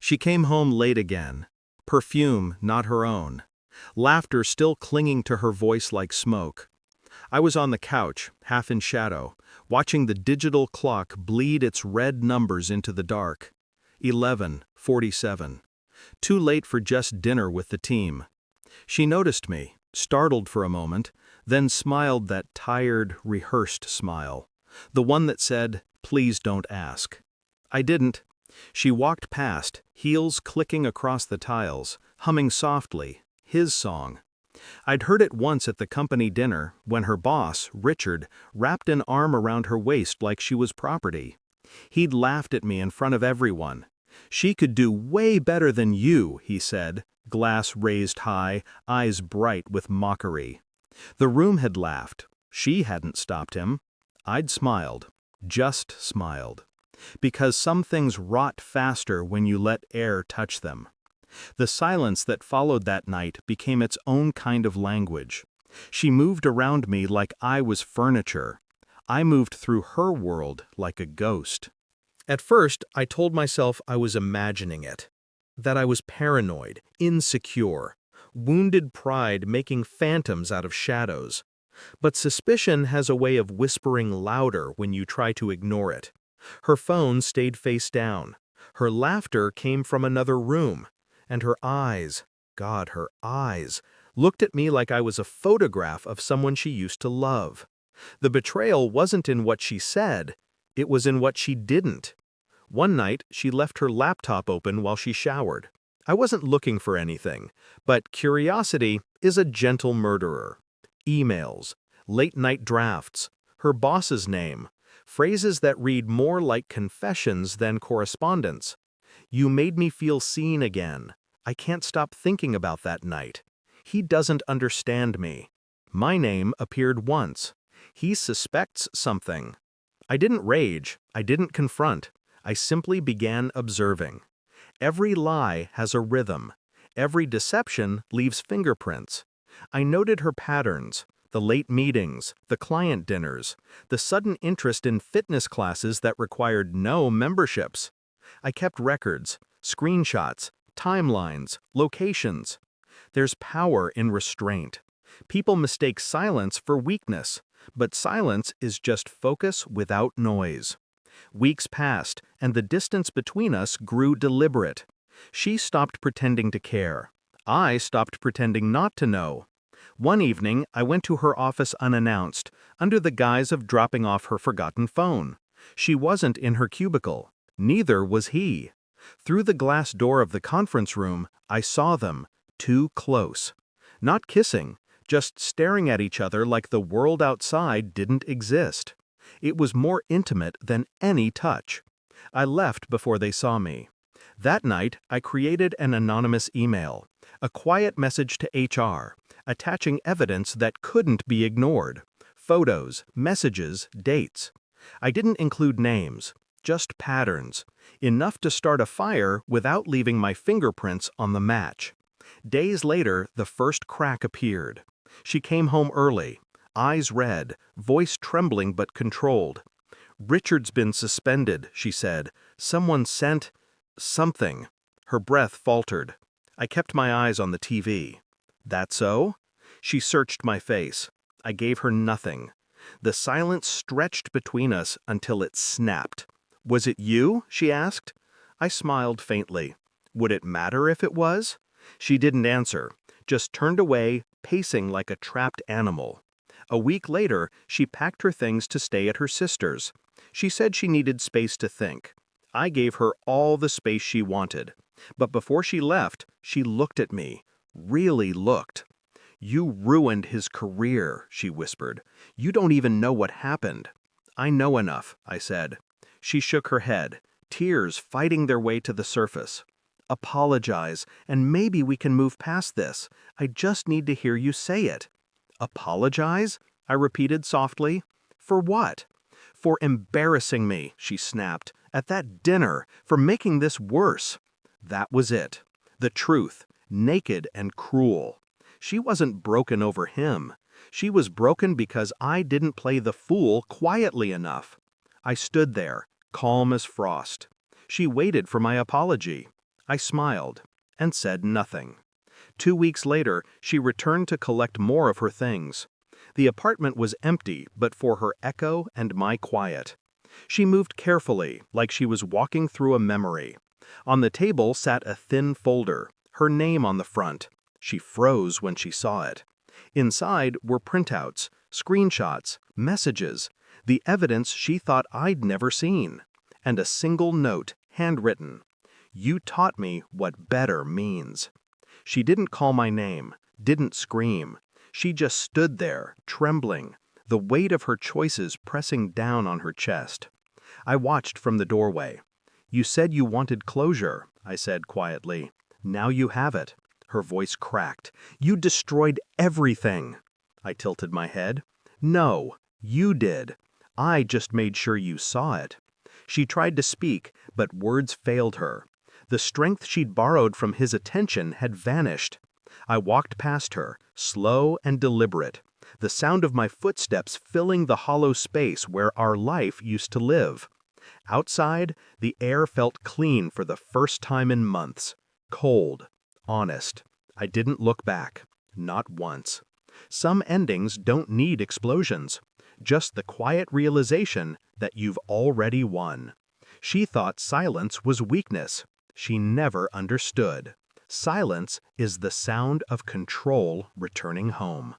She came home late again. Perfume not her own. Laughter still clinging to her voice like smoke. I was on the couch, half in shadow, watching the digital clock bleed its red numbers into the dark. 11:47. Too late for just dinner with the team. She noticed me, startled for a moment, then smiled that tired, rehearsed smile. The one that said, "Please don't ask." I didn't. She walked past, heels clicking across the tiles, humming softly, his song. I'd heard it once at the company dinner when her boss, Richard, wrapped an arm around her waist like she was property. He'd laughed at me in front of everyone. "She could do way better than you," he said, glass raised high, eyes bright with mockery. The room had laughed. She hadn't stopped him. I'd smiled, just smiled. Because some things rot faster when you let air touch them. The silence that followed that night became its own kind of language. She moved around me like I was furniture. I moved through her world like a ghost. At first, I told myself I was imagining it. That I was paranoid, insecure, wounded pride making phantoms out of shadows. But suspicion has a way of whispering louder when you try to ignore it. Her phone stayed face down. Her laughter came from another room. And her eyes, God, her eyes, looked at me like I was a photograph of someone she used to love. The betrayal wasn't in what she said, it was in what she didn't. One night, she left her laptop open while she showered. I wasn't looking for anything, but curiosity is a gentle murderer. Emails, late-night drafts, her boss's name, phrases that read more like confessions than correspondence. "You made me feel seen again. I can't stop thinking about that night. He doesn't understand me." My name appeared once. He suspects something. I didn't rage. I didn't confront. I simply began observing. Every lie has a rhythm. Every deception leaves fingerprints. I noted her patterns, the late meetings, the client dinners, the sudden interest in fitness classes that required no memberships. I kept records, screenshots, timelines, locations. There's power in restraint. People mistake silence for weakness, but silence is just focus without noise. Weeks passed, and the distance between us grew deliberate. She stopped pretending to care. I stopped pretending not to know. One evening, I went to her office unannounced, under the guise of dropping off her forgotten phone. She wasn't in her cubicle. Neither was he. Through the glass door of the conference room, I saw them, too close. Not kissing, just staring at each other like the world outside didn't exist. It was more intimate than any touch. I left before they saw me. That night, I created an anonymous email, a quiet message to HR, attaching evidence that couldn't be ignored. Photos, messages, dates. I didn't include names, just patterns, enough to start a fire without leaving my fingerprints on the match. Days later, the first crack appeared. She came home early, eyes red, voice trembling but controlled. "Richard's been suspended," she said. "Someone sent something." Her breath faltered. I kept my eyes on the TV. "That so?" She searched my face. I gave her nothing. The silence stretched between us until it snapped. "Was it you?" she asked. I smiled faintly. Would it matter if it was? She didn't answer, just turned away, pacing like a trapped animal. A week later, she packed her things to stay at her sister's. She said she needed space to think. I gave her all the space she wanted. But before she left, she looked at me. Really looked. "You ruined his career," she whispered. "You don't even know what happened." "I know enough," I said. She shook her head, tears fighting their way to the surface. "Apologize, and maybe we can move past this. I just need to hear you say it." "Apologize?" I repeated softly. "For what?" "For embarrassing me," she snapped, "at that dinner, for making this worse." That was it. The truth, naked and cruel. She wasn't broken over him. She was broken because I didn't play the fool quietly enough. I stood there, calm as frost. She waited for my apology. I smiled and said nothing. 2 weeks later, she returned to collect more of her things. The apartment was empty but for her echo and my quiet. She moved carefully, like she was walking through a memory. On the table sat a thin folder, her name on the front. She froze when she saw it. Inside were printouts, screenshots, messages, the evidence she thought I'd never seen. And a single note, handwritten. "You taught me what better means." She didn't call my name, didn't scream. She just stood there, trembling, the weight of her choices pressing down on her chest. I watched from the doorway. "You said you wanted closure," I said quietly. "Now you have it." Her voice cracked. "You destroyed everything." I tilted my head. "No, you did. I just made sure you saw it." She tried to speak, but words failed her. The strength she'd borrowed from his attention had vanished. I walked past her, slow and deliberate, the sound of my footsteps filling the hollow space where our life used to live. Outside, the air felt clean for the first time in months. Cold, honest. I didn't look back. Not once. Some endings don't need explosions. Just the quiet realization that you've already won. She thought silence was weakness. She never understood. Silence is the sound of control returning home.